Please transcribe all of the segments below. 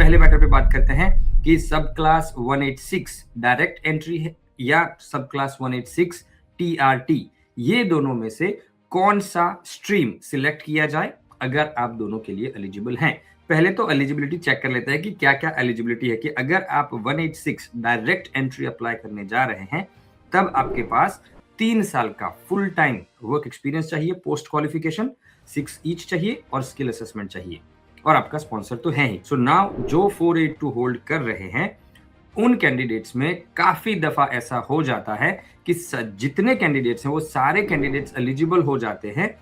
पहले मैटर पे बात करते हैं कि सब क्लास 186 डायरेक्ट एंट्री है या सब क्लास 186 टीआरटी, ये दोनों में से कौन सा स्ट्रीम सिलेक्ट किया जाए अगर आप दोनों के लिए एलिजिबल हैं। पहले तो एलिजिबिलिटी चेक कर लेते हैं कि क्या क्या एलिजिबिलिटी है। कि अगर आप 186 डायरेक्ट एंट्री अप्लाई करने जा रहे हैं तब आपके पास 3 साल का फुल टाइम वर्क एक्सपीरियंस चाहिए, पोस्ट क्वालिफिकेशन 6 ईच चाहिए और स्किल असेसमेंट चाहिए, और आपका स्पॉन्सर तो है ही। सो नाउ जो 482 होल्ड कर रहे हैं उन कैंडिडेट्स में काफी दफा ऐसा हो जाता है कि जितने कैंडिडेट्स हैं वो सारे कैंडिडेट्स एलिजिबल हो जाते हैं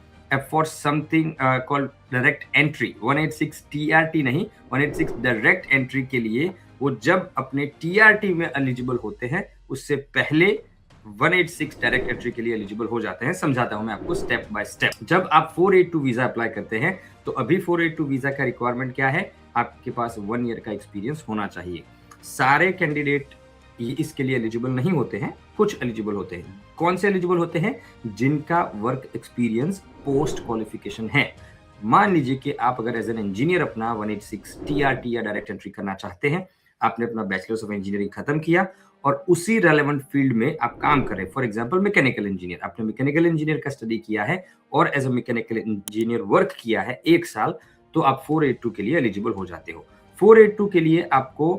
for something called direct entry. 186 TRT नहीं, 186 डायरेक्ट एंट्री के लिए वो जब अपने टीआरटी में एलिजिबल होते हैं उससे पहले 186 डायरेक्ट एंट्री के लिए एलिजिबल हो जाते हैं। समझाता हूं मैं आपको स्टेप बाय स्टेप। जब आप 482 वीजा अप्लाई करते हैं तो अभी 482 वीजा का रिक्वायरमेंट क्या है, आपके पास 1 ईयर का एक्सपीरियंस होना चाहिए। सारे कैंडिडेट इसके लिए एलिजिबल नहीं होते हैं, कुछ एलिजिबल होते हैं। कौन से एलिजिबल होते हैं? जिनका वर्क एक्सपीरियंस पोस्ट क्वालिफिकेशन है। मान लीजिए कि आप अगर एज एन इंजीनियर अपना 186 टीआरटी या डायरेक्ट एंट्री करना चाहते हैं, आपने अपना बैचलर्स ऑफ इंजीनियरिंग खत्म किया और उसी रेलेवेंट फील्ड में आप काम करें, फॉर एग्जांपल मैकेनिकल इंजीनियर, आपने मैकेनिकल इंजीनियर का स्टडी किया है और as a mechanical engineer work किया है 1 साल, तो आप 482 के लिए एलिजिबल हो जाते हो। 482 के लिए आपको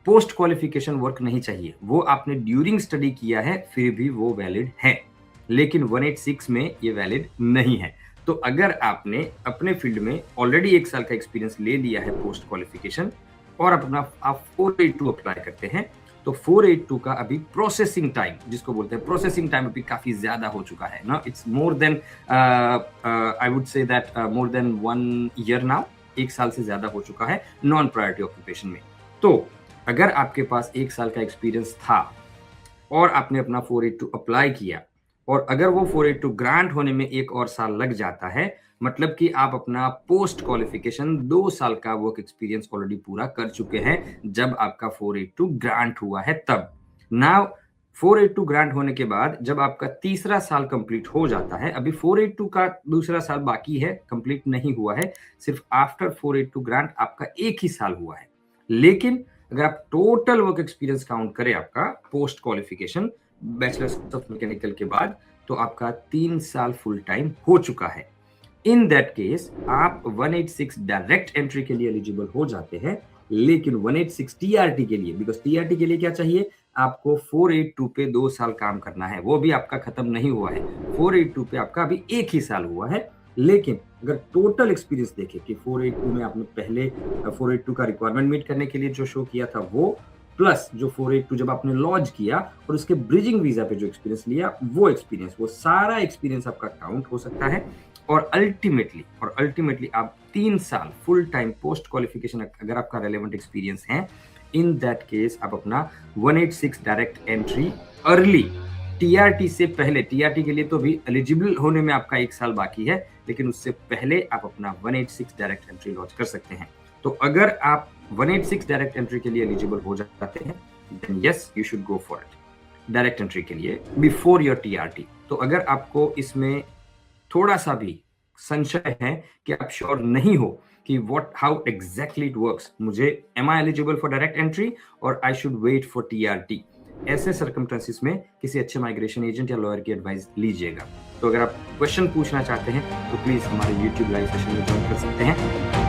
पोस्ट क्वालिफिकेशन वर्क नहीं चाहिए, वो आपने ड्यूरिंग स्टडी किया है फिर भी वो वैलिड है, लेकिन 186 में ये वैलिड नहीं है। तो अगर आपने अपने फील्ड में ऑलरेडी 1 साल का एक्सपीरियंस ले लिया है पोस्ट क्वालिफिकेशन और अपना आप 482 अप्लाई करते हैं, तो 482 का अभी प्रोसेसिंग टाइम, जिसको बोलते हैं प्रोसेसिंग टाइम, अभी काफी ज्यादा हो चुका है ना। It's more than I would say that more than 1 year now, 1 साल से ज्यादा हो चुका है नॉन प्रायोरिटी ऑक्यूपेशन में। तो अगर आपके पास 1 साल का एक्सपीरियंस था और आपने अपना 482 अप्लाई किया और अगर वो 482 ग्रांट होने में 1 और साल लग जाता है, मतलब कि आप अपना पोस्ट क्वालिफिकेशन 2 साल का वर्क एक्सपीरियंस ऑलरेडी पूरा कर चुके हैं जब आपका 482 ग्रांट हुआ है तब। नाउ 482 ग्रांट होने के बाद जब आपका तीसरा साल कंप्लीट हो जाता है, अभी 482 का दूसरा साल बाकी है, कंप्लीट नहीं हुआ है, सिर्फ आफ्टर 482 ग्रांट आपका 1 ही साल हुआ है। लेकिन अगर आप टोटल वर्क एक्सपीरियंस काउंट करें आपका post qualification bachelors of mechanical के बाद, तो आपका 3 साल फुल टाइम हो चुका है। इन दैट केस आप 186 डायरेक्ट एंट्री के लिए एलिजिबल हो जाते हैं, लेकिन 186 टीआरटी के लिए, बिकॉज टीआरटी के लिए क्या चाहिए, आपको 482 पे 2 साल काम करना है, वो भी आपका खत्म नहीं हुआ है। 482 पे आपका अभी 1 ही साल हुआ है। लेकिन अगर टोटल एक्सपीरियंस देखें कि 482 में आपने पहले 482 का रिक्वायरमेंट मीट करने के लिए जो शो किया था वो, प्लस जो 482 जब आपने लॉन्च किया और उसके ब्रिजिंग वीजा पे जो एक्सपीरियंस लिया, वो एक्सपीरियंस, वो सारा एक्सपीरियंस आपका काउंट हो सकता है। और अल्टीमेटली आप 3 साल फुल टाइम पोस्ट क्वालिफिकेशन अगर आपका रेलेवेंट एक्सपीरियंस है, इन दैट केस आप अपना 186 डायरेक्ट एंट्री अर्ली, टीआरटी से पहले, टीआरटी के लिए तो भी एलिजिबल होने में आपका 1 साल बाकी है, लेकिन उससे पहले आप अपना 186 डायरेक्ट एंट्री लॉन्च कर सकते हैं। तो अगर आप 186 डायरेक्ट एंट्री के लिए एलिजिबल हो जाते हैं, then yes you should go for it direct entry के लिए बिफोर योर टीआरटी। तो अगर आपको इसमें थोड़ा सा भी संशय है कि आप श्योर नहीं हो कि हाउ एग्जैक्टली इट वर्क्स, मुझे am I eligible for direct entry और I should wait for TRT, ऐसे सर्कमस्टेंसेस में किसी अच्छे माइग्रेशन एजेंट या लॉयर की एडवाइस लीजिएगा। तो अगर आप क्वेश्चन पूछना चाहते हैं तो प्लीज हमारे YouTube लाइव सेशन में ज्वाइन कर सकते हैं।